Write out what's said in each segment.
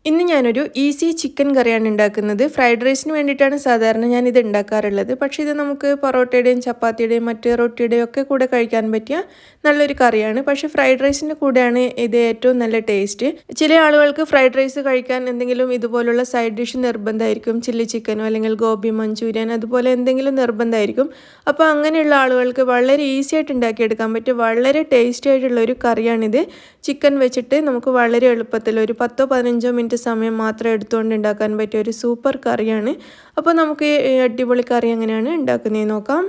ഇന്ന് ഞാനൊരു easy chicken കറിയാണ് ഉണ്ടാക്കുന്നത്. ഫ്രൈഡ് റൈസിന് വേണ്ടിയിട്ടാണ് സാധാരണ ഞാനിത് ഉണ്ടാക്കാറുള്ളത്. പക്ഷേ ഇത് നമുക്ക് പൊറോട്ടയുടെയും ചപ്പാത്തിയുടെയും മറ്റ് റൊട്ടിയുടെയും ഒക്കെ കൂടെ കഴിക്കാൻ പറ്റിയ നല്ലൊരു കറിയാണ്. പക്ഷേ ഫ്രൈഡ് റൈസിൻ്റെ കൂടെയാണ് ഇത് ഏറ്റവും നല്ല ടേസ്റ്റ്. ചില ആളുകൾക്ക് ഫ്രൈഡ് റൈസ് കഴിക്കാൻ എന്തെങ്കിലും ഇതുപോലുള്ള സൈഡ് ഡിഷ് നിർബന്ധമായിരിക്കും. ചില്ലി ചിക്കനോ അല്ലെങ്കിൽ ഗോബി മഞ്ചൂരിയൻ അതുപോലെ എന്തെങ്കിലും നിർബന്ധമായിരിക്കും. അപ്പോൾ അങ്ങനെയുള്ള ആളുകൾക്ക് വളരെ ഈസി ആയിട്ട് ഉണ്ടാക്കിയെടുക്കാൻ പറ്റിയ വളരെ ടേസ്റ്റി ആയിട്ടുള്ള ഒരു കറിയാണിത്. ചിക്കൻ വെച്ചിട്ട് നമുക്ക് വളരെ എളുപ്പത്തിൽ ഒരു 10-15 മിനിറ്റ് സമയം മാത്രം എടുത്തുകൊണ്ട് ഉണ്ടാക്കാൻ പറ്റിയ ഒരു സൂപ്പർ കറിയാണ്. അപ്പോൾ നമുക്ക് ഈ അടിപൊളി കറി എങ്ങനെയാണ് ഉണ്ടാക്കുന്നതെന്ന് നോക്കാം.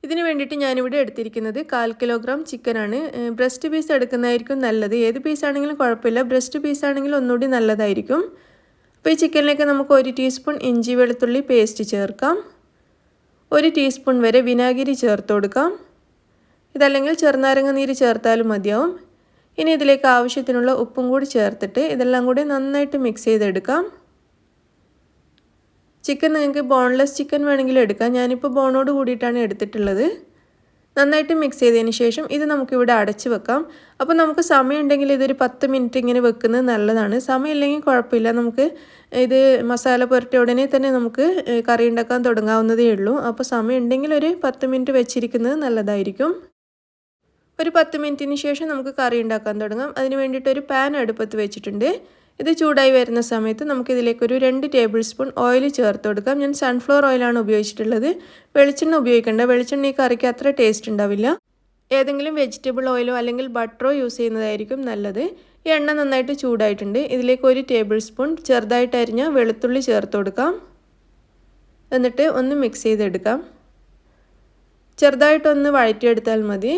ഇതിന് വേണ്ടിയിട്ട് ഞാനിവിടെ എടുത്തിരിക്കുന്നത് 1/4 കിലോഗ്രാം ചിക്കനാണ്. ബ്രസ്റ്റ് പീസ് എടുക്കുന്നതായിരിക്കും നല്ലത്. ഏത് പീസാണെങ്കിലും കുഴപ്പമില്ല, ബ്രസ്റ്റ് പീസാണെങ്കിൽ ഒന്നുകൂടി നല്ലതായിരിക്കും. അപ്പോൾ ഈ ചിക്കനിലേക്ക് നമുക്ക് 1 ടീസ്പൂൺ ഇഞ്ചി വെളുത്തുള്ളി പേസ്റ്റ് ചേർക്കാം. 1 ടീസ്പൂൺ വരെ വിനാഗിരി ചേർത്ത് കൊടുക്കാം. ഇതല്ലെങ്കിൽ ചെറുനാരങ്ങ നീര് ചേർത്താലും മതിയാവും. ഇനി ഇതിലേക്ക് ആവശ്യത്തിനുള്ള ഉപ്പും കൂടി ചേർത്തിട്ട് ഇതെല്ലാം കൂടി നന്നായിട്ട് മിക്സ് ചെയ്തെടുക്കാം. ചിക്കൻ നിങ്ങൾക്ക് ബോൺലെസ് ചിക്കൻ വേണമെങ്കിൽ എടുക്കാം. ഞാനിപ്പോൾ ബോണോട് കൂടിയിട്ടാണ് എടുത്തിട്ടുള്ളത്. നന്നായിട്ട് മിക്സ് ചെയ്തതിന് ശേഷം ഇത് നമുക്കിവിടെ അടച്ച് വെക്കാം. അപ്പോൾ നമുക്ക് സമയമുണ്ടെങ്കിൽ ഇതൊരു 10 മിനിറ്റ് ഇങ്ങനെ വെക്കുന്നത് നല്ലതാണ്. സമയമില്ലെങ്കിൽ കുഴപ്പമില്ല, നമുക്ക് ഇത് മസാല പുരട്ടിയ ഉടനെ തന്നെ നമുക്ക് കറി ഉണ്ടാക്കാൻ തുടങ്ങാവുന്നതേ ഉള്ളൂ. അപ്പോൾ സമയമുണ്ടെങ്കിൽ ഒരു 10 മിനിറ്റ് വെച്ചിരിക്കുന്നത് നല്ലതായിരിക്കും. ഒരു 10 മിനിറ്റിന് ശേഷം നമുക്ക് കറി ഉണ്ടാക്കാൻ തുടങ്ങാം. അതിന് വേണ്ടിയിട്ട് ഒരു പാൻ അടുപ്പത്ത് വെച്ചിട്ടുണ്ട്. ഇത് ചൂടായി വരുന്ന സമയത്ത് നമുക്കിതിലേക്കൊരു 2 ടേബിൾ സ്പൂൺ ഓയിൽ ചേർത്ത് കൊടുക്കാം. ഞാൻ സൺഫ്ലവർ ഓയിലാണ് ഉപയോഗിച്ചിട്ടുള്ളത്. വെളിച്ചെണ്ണ ഉപയോഗിക്കേണ്ട. വെളിച്ചെണ്ണ ഈ കറിക്ക് അത്ര ടേസ്റ്റ് ഉണ്ടാവില്ല. ഏതെങ്കിലും വെജിറ്റബിൾ ഓയിലോ അല്ലെങ്കിൽ ബട്ടറോ യൂസ് ചെയ്യുന്നതായിരിക്കും നല്ലത്. ഈ എണ്ണ നന്നായിട്ട് ചൂടായിട്ടുണ്ട്. ഇതിലേക്ക് 1 ടേബിൾ സ്പൂൺ ചെറുതായിട്ട് അരിഞ്ഞ വെളുത്തുള്ളി ചേർത്ത് കൊടുക്കാം. എന്നിട്ട് ഒന്ന് മിക്സ് ചെയ്തെടുക്കാം. ചെറുതായിട്ടൊന്ന് വഴറ്റിയെടുത്താൽ മതി.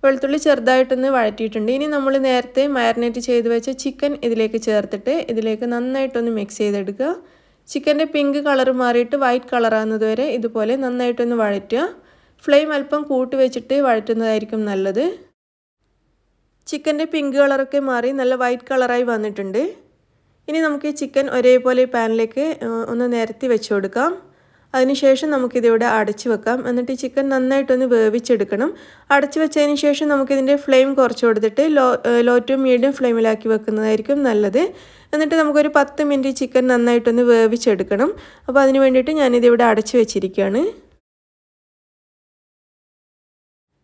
വെളുത്തുള്ളി ചെറുതായിട്ടൊന്ന് വഴറ്റിയിട്ടുണ്ട്. ഇനി നമ്മൾ നേരത്തെ മാരിനേറ്റ് ചെയ്ത് വെച്ച ചിക്കൻ ഇതിലേക്ക് ചേർത്തിട്ട് ഇതിലേക്ക് നന്നായിട്ടൊന്ന് മിക്സ് ചെയ്തെടുക്കുക. ചിക്കൻ്റെ പിങ്ക് കളർ മാറിയിട്ട് വൈറ്റ് കളറാകുന്നത് വരെ ഇതുപോലെ നന്നായിട്ടൊന്ന് വഴറ്റുക. ഫ്ലെയിം അല്പം കൂട്ടി വെച്ചിട്ട് വഴറ്റുന്നതായിരിക്കും നല്ലത്. ചിക്കൻ്റെ പിങ്ക് കളറൊക്കെ മാറി നല്ല വൈറ്റ് കളറായി വന്നിട്ടുണ്ട്. ഇനി നമുക്ക് ഈ ചിക്കൻ ഒരേപോലെ പാനിലേക്ക് ഒന്ന് നിരത്തി വെച്ച് കൊടുക്കാം. അതിനുശേഷം നമുക്കിതിവിടെ അടച്ചു വെക്കാം. എന്നിട്ട് ചിക്കൻ നന്നായിട്ടൊന്ന് വേവിച്ചെടുക്കണം. അടച്ചു വെച്ചതിന് ശേഷം നമുക്കിതിൻ്റെ ഫ്ലെയിം കുറച്ച് കൊടുത്തിട്ട് ലോ ടു മീഡിയം ഫ്ലെയിമിലാക്കി വെക്കുന്നതായിരിക്കും നല്ലത്. എന്നിട്ട് നമുക്കൊരു 10 മിനിറ്റ് ചിക്കൻ നന്നായിട്ടൊന്ന് വേവിച്ചെടുക്കണം. അപ്പോൾ അതിന് വേണ്ടിയിട്ട് ഞാനിതിവിടെ അടച്ചു വെച്ചിരിക്കുകയാണ്.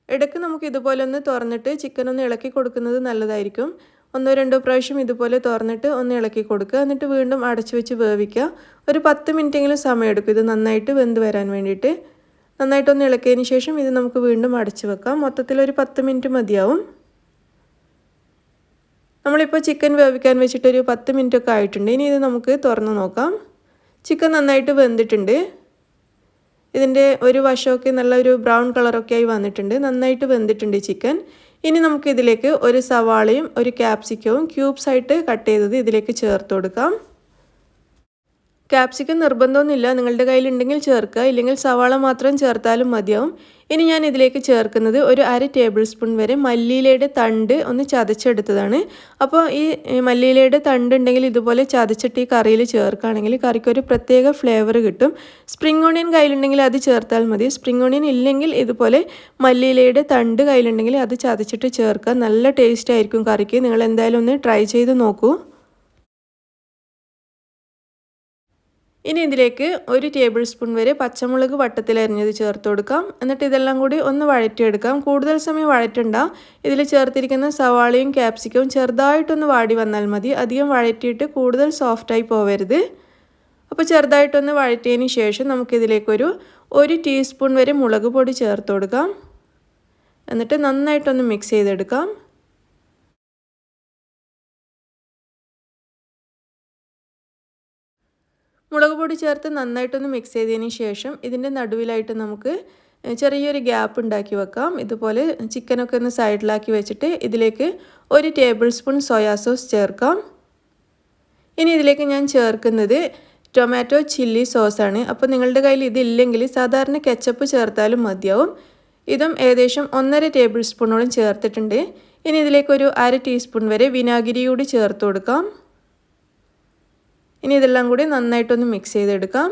ഇടയ്ക്ക് നമുക്ക് ഇതുപോലെ ഒന്ന് തുറന്നിട്ട് ചിക്കൻ ഒന്ന് ഇളക്കി കൊടുക്കുന്നത് നല്ലതായിരിക്കും. 1-2 പ്രാവശ്യം ഇതുപോലെ തുറന്നിട്ട് ഒന്ന് ഇളക്കി കൊടുക്കുക. എന്നിട്ട് വീണ്ടും അടച്ചു വെച്ച് വേവിക്കുക. ഒരു 10 മിനിറ്റെങ്കിലും സമയമെടുക്കും ഇത് നന്നായിട്ട് വെന്ത് വരാൻ വേണ്ടിയിട്ട്. നന്നായിട്ടൊന്ന് ഇളക്കിയതിന് ശേഷം ഇത് നമുക്ക് വീണ്ടും അടച്ചു വെക്കാം. മൊത്തത്തിൽ ഒരു 10 മിനിറ്റ് മതിയാവും. നമ്മളിപ്പോൾ ചിക്കൻ വേവിക്കാൻ വെച്ചിട്ടൊരു 10 മിനിറ്റൊക്കെ ആയിട്ടുണ്ട്. ഇനി ഇത് നമുക്ക് തുറന്ന് നോക്കാം. ചിക്കൻ നന്നായിട്ട് വെന്തിട്ടുണ്ട്. ഇതിൻ്റെ ഒരു വശമൊക്കെ നല്ലൊരു ബ്രൗൺ കളറൊക്കെ ആയി വന്നിട്ടുണ്ട്. നന്നായിട്ട് വെന്തിട്ടുണ്ട് ചിക്കൻ. ഇനി നമുക്കിതിലേക്ക് ഒരു സവാളയും ഒരു ക്യാപ്സിക്കവും ക്യൂബ്സായിട്ട് കട്ട് ചെയ്തത് ഇതിലേക്ക് ചേർത്ത് കൊടുക്കാം. ക്യാപ്സിക്കം നിർബന്ധമൊന്നുമില്ല, നിങ്ങളുടെ കയ്യിലുണ്ടെങ്കിൽ ചേർക്കുക, ഇല്ലെങ്കിൽ സവാള മാത്രം ചേർത്താലും മതിയാവും. ഇനി ഞാൻ ഇതിലേക്ക് ചേർക്കുന്നത് ഒരു 1/2 ടേബിൾ സ്പൂൺ വരെ മല്ലിയിലയുടെ തണ്ട് ഒന്ന് ചതച്ചെടുത്തതാണ്. അപ്പോൾ ഈ മല്ലിയിലയുടെ തണ്ട് ഉണ്ടെങ്കിൽ ഇതുപോലെ ചതച്ചിട്ട് ഈ കറിയിൽ ചേർക്കുകയാണെങ്കിൽ കറിക്കൊരു പ്രത്യേക ഫ്ലേവർ കിട്ടും. സ്പ്രിംഗ് ഓണിയൻ കയ്യിലുണ്ടെങ്കിൽ അത് ചേർത്താൽ മതി. സ്പ്രിംഗ് ഓണിയൻ ഇല്ലെങ്കിൽ ഇതുപോലെ മല്ലിയിലയുടെ തണ്ട് കയ്യിലുണ്ടെങ്കിൽ അത് ചതച്ചിട്ട് ചേർക്കുക. നല്ല ടേസ്റ്റ് ആയിരിക്കും കറിക്ക്. നിങ്ങൾ എന്തായാലും ഒന്ന് ട്രൈ ചെയ്ത് നോക്കൂ. ഇനി ഇതിലേക്ക് 1 ടേബിൾ സ്പൂൺ വരെ പച്ചമുളക് വട്ടത്തിലരിഞ്ഞത് ചേർത്ത് കൊടുക്കാം. എന്നിട്ട് ഇതെല്ലാം കൂടി ഒന്ന് വഴറ്റിയെടുക്കാം. കൂടുതൽ സമയം വഴറ്റണ്ട. ഇതിൽ ചേർത്തിരിക്കുന്ന സവാളയും ക്യാപ്സിക്കവും ചെറുതായിട്ടൊന്ന് വാടി വന്നാൽ മതി. അധികം വഴറ്റിയിട്ട് കൂടുതൽ സോഫ്റ്റായി പോവരുത്. അപ്പോൾ ചെറുതായിട്ടൊന്ന് വഴറ്റിയതിന് ശേഷം നമുക്കിതിലേക്കൊരു 1 ടീസ്പൂൺ വരെ മുളക് പൊടി ചേർത്ത് കൊടുക്കാം. എന്നിട്ട് നന്നായിട്ടൊന്ന് മിക്സ് ചെയ്തെടുക്കാം. മുളക് പൊടി ചേർത്ത് നന്നായിട്ടൊന്ന് മിക്സ് ചെയ്തതിന് ശേഷം ഇതിൻ്റെ നടുവിലായിട്ട് നമുക്ക് ചെറിയൊരു ഗ്യാപ്പ് ഉണ്ടാക്കി വെക്കാം. ഇതുപോലെ ചിക്കനൊക്കെ ഒന്ന് സൈഡിലാക്കി വെച്ചിട്ട് ഇതിലേക്ക് 1 ടേബിൾ സ്പൂൺ സോയാ സോസ് ചേർക്കാം. ഇനി ഇതിലേക്ക് ഞാൻ ചേർക്കുന്നത് ടൊമാറ്റോ ചില്ലി സോസാണ്. അപ്പോൾ നിങ്ങളുടെ കയ്യിൽ ഇതില്ലെങ്കിൽ സാധാരണ കെച്ചപ്പ് ചേർത്താലും മതിയാവും. ഇതും ഏകദേശം 1.5 ടേബിൾ സ്പൂണോളം ചേർത്തിട്ടുണ്ട്. ഇനി ഇതിലേക്കൊരു 1/2 ടീസ്പൂൺ വരെ വിനാഗിരി കൂടി ചേർത്ത് കൊടുക്കാം. ഇനി ഇതെല്ലാം കൂടി നന്നായിട്ടൊന്ന് മിക്സ് ചെയ്തെടുക്കാം.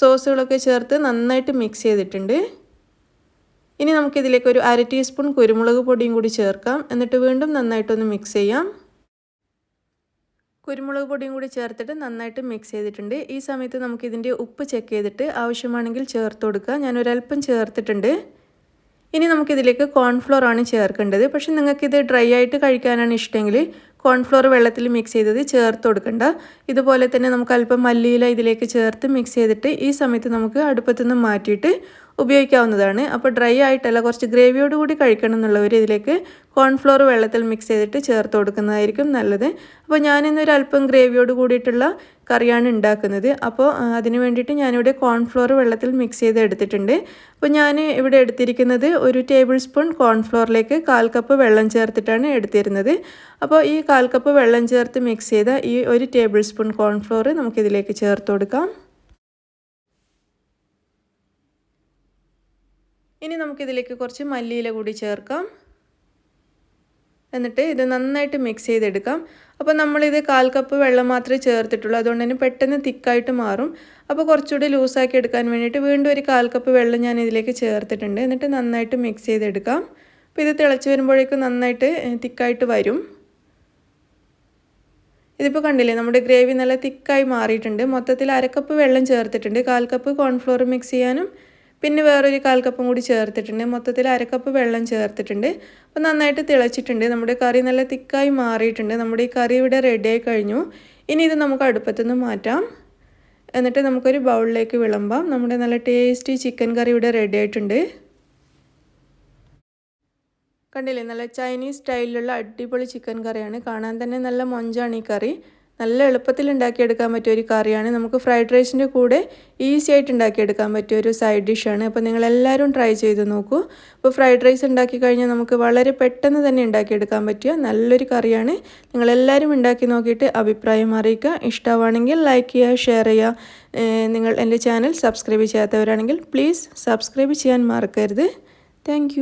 സോസുകളൊക്കെ ചേർത്ത് നന്നായിട്ട് മിക്സ് ചെയ്തിട്ടുണ്ട്. ഇനി നമുക്കിതിലേക്ക് ഒരു 1/2 ടീസ്പൂൺ കുരുമുളക് പൊടിയും കൂടി ചേർക്കാം. എന്നിട്ട് വീണ്ടും നന്നായിട്ടൊന്ന് മിക്സ് ചെയ്യാം. കുരുമുളക് പൊടിയും കൂടി ചേർത്തിട്ട് നന്നായിട്ട് മിക്സ് ചെയ്തിട്ടുണ്ട്. ഈ സമയത്ത് നമുക്കിതിൻ്റെ ഉപ്പ് ചെക്ക് ചെയ്തിട്ട് ആവശ്യമാണെങ്കിൽ ചേർത്ത് കൊടുക്കുക. ഞാനൊരല്പം ചേർത്തിട്ടുണ്ട്. ഇനി നമുക്കിതിലേക്ക് കോൺഫ്ലോർ ആണ് ചേർക്കേണ്ടത്. പക്ഷെ നിങ്ങൾക്കിത് ഡ്രൈ ആയിട്ട് കഴിക്കാനാണ് ഇഷ്ടമെങ്കിൽ കോൺഫ്ലോർ വെള്ളത്തിൽ മിക്സ് ചെയ്തത് ചേർത്ത് കൊടുക്കണ്ട. ഇതുപോലെ തന്നെ നമുക്ക് അല്പം മല്ലിയില ഇതിലേക്ക് ചേർത്ത് മിക്സ് ചെയ്തിട്ട് ഈ സമയത്ത് നമുക്ക് അടുപ്പത്തുനിന്ന് മാറ്റിയിട്ട് ഉപയോഗിക്കാവുന്നതാണ്. അപ്പോൾ ഡ്രൈ ആയിട്ടല്ല, കുറച്ച് ഗ്രേവിയോട് കൂടി കഴിക്കണം എന്നുള്ളവർ ഇതിലേക്ക് കോൺഫ്ലോർ വെള്ളത്തിൽ മിക്സ് ചെയ്തിട്ട് ചേർത്ത് കൊടുക്കുന്നതായിരിക്കും നല്ലത്. അപ്പോൾ ഞാനിന്നൊരു അല്പം ഗ്രേവിയോട് കൂടിയിട്ടുള്ള കറിയാണ് ഉണ്ടാക്കുന്നത്. അപ്പോൾ അതിന് വേണ്ടിയിട്ട് ഞാനിവിടെ കോൺഫ്ലോർ വെള്ളത്തിൽ മിക്സ് ചെയ്ത് എടുത്തിട്ടുണ്ട്. അപ്പോൾ ഞാൻ ഇവിടെ എടുത്തിരിക്കുന്നത് 1 ടേബിൾ സ്പൂൺ കോൺഫ്ലോറിലേക്ക് 1/4 കപ്പ് വെള്ളം ചേർത്തിട്ടാണ് എടുത്തിരുന്നത്. അപ്പോൾ ഈ 1/4 കപ്പ് വെള്ളം ചേർത്ത് മിക്സ് ചെയ്ത ഈ 1 ടേബിൾ സ്പൂൺ കോൺഫ്ലോർ നമുക്കിതിലേക്ക് ചേർത്ത് കൊടുക്കാം. ഇനി നമുക്കിതിലേക്ക് കുറച്ച് മല്ലിയില കൂടി ചേർക്കാം. എന്നിട്ട് ഇത് നന്നായിട്ട് മിക്സ് ചെയ്തെടുക്കാം. അപ്പോൾ നമ്മളിത് 1/4 കപ്പ് വെള്ളം മാത്രമേ ചേർത്തിട്ടുള്ളൂ, അതുകൊണ്ട് തന്നെ പെട്ടെന്ന് തിക്കായിട്ട് മാറും. അപ്പോൾ കുറച്ചുകൂടി ലൂസാക്കി എടുക്കാൻ വേണ്ടിയിട്ട് വീണ്ടും ഒരു 1/4 കപ്പ് വെള്ളം ഞാൻ ഇതിലേക്ക് ചേർത്തിട്ടുണ്ട്. എന്നിട്ട് നന്നായിട്ട് മിക്സ് ചെയ്തെടുക്കാം. അപ്പോൾ ഇത് തിളച്ച് വരുമ്പോഴേക്കും നന്നായിട്ട് തിക്കായിട്ട് വരും. ഇതിപ്പോൾ കണ്ടില്ലേ, നമ്മുടെ ഗ്രേവി നല്ല തിക്കായി മാറിയിട്ടുണ്ട്. മൊത്തത്തിൽ 1/2 കപ്പ് വെള്ളം ചേർത്തിട്ടുണ്ട്. 1/4 കപ്പ് കോൺഫ്ലോർ മിക്സ് ചെയ്യാനും പിന്നെ വേറൊരു 1/4 കപ്പും കൂടി ചേർത്തിട്ടുണ്ട്. മൊത്തത്തിൽ 1/2 കപ്പ് വെള്ളം ചേർത്തിട്ടുണ്ട്. അപ്പോൾ നന്നായിട്ട് തിളച്ചിട്ടുണ്ട്. നമ്മുടെ കറി നല്ല തിക്കായി മാറിയിട്ടുണ്ട്. നമ്മുടെ ഈ കറി ഇവിടെ റെഡിയായി കഴിഞ്ഞു. ഇനി ഇത് നമുക്ക് അടുപ്പത്തുനിന്ന് മാറ്റാം. എന്നിട്ട് നമുക്കൊരു ബൗളിലേക്ക് വിളമ്പാം. നമ്മുടെ നല്ല ടേസ്റ്റി ചിക്കൻ കറി ഇവിടെ റെഡി ആയിട്ടുണ്ട്. കണ്ടില്ലേ, നല്ല ചൈനീസ് സ്റ്റൈലിലുള്ള അടിപൊളി ചിക്കൻ കറിയാണ്. കാണാൻ തന്നെ നല്ല മൊഞ്ചാണ് ഈ കറി. നല്ല എളുപ്പത്തിൽ ഉണ്ടാക്കിയെടുക്കാൻ പറ്റിയ ഒരു കറിയാണ്. നമുക്ക് ഫ്രൈഡ് റൈസിൻ്റെ കൂടെ ഈസി ആയിട്ട് ഉണ്ടാക്കിയെടുക്കാൻ പറ്റിയ ഒരു സൈഡ് ഡിഷാണ്. അപ്പോൾ നിങ്ങളെല്ലാവരും ട്രൈ ചെയ്ത് നോക്കൂ. അപ്പോൾ ഫ്രൈഡ് റൈസ് ഉണ്ടാക്കി കഴിഞ്ഞാൽ നമുക്ക് വളരെ പെട്ടെന്ന് തന്നെ ഉണ്ടാക്കിയെടുക്കാൻ പറ്റിയ നല്ലൊരു കറിയാണ്. നിങ്ങളെല്ലാവരും ഉണ്ടാക്കി നോക്കിയിട്ട് അഭിപ്രായം അറിയിക്കുക. ഇഷ്ടമാണെങ്കിൽ ലൈക്ക് ചെയ്യുക, ഷെയർ ചെയ്യുക. നിങ്ങൾ എൻ്റെ ചാനൽ സബ്സ്ക്രൈബ് ചെയ്യാത്തവരാണെങ്കിൽ പ്ലീസ് സബ്സ്ക്രൈബ് ചെയ്യാൻ മറക്കരുത്. താങ്ക്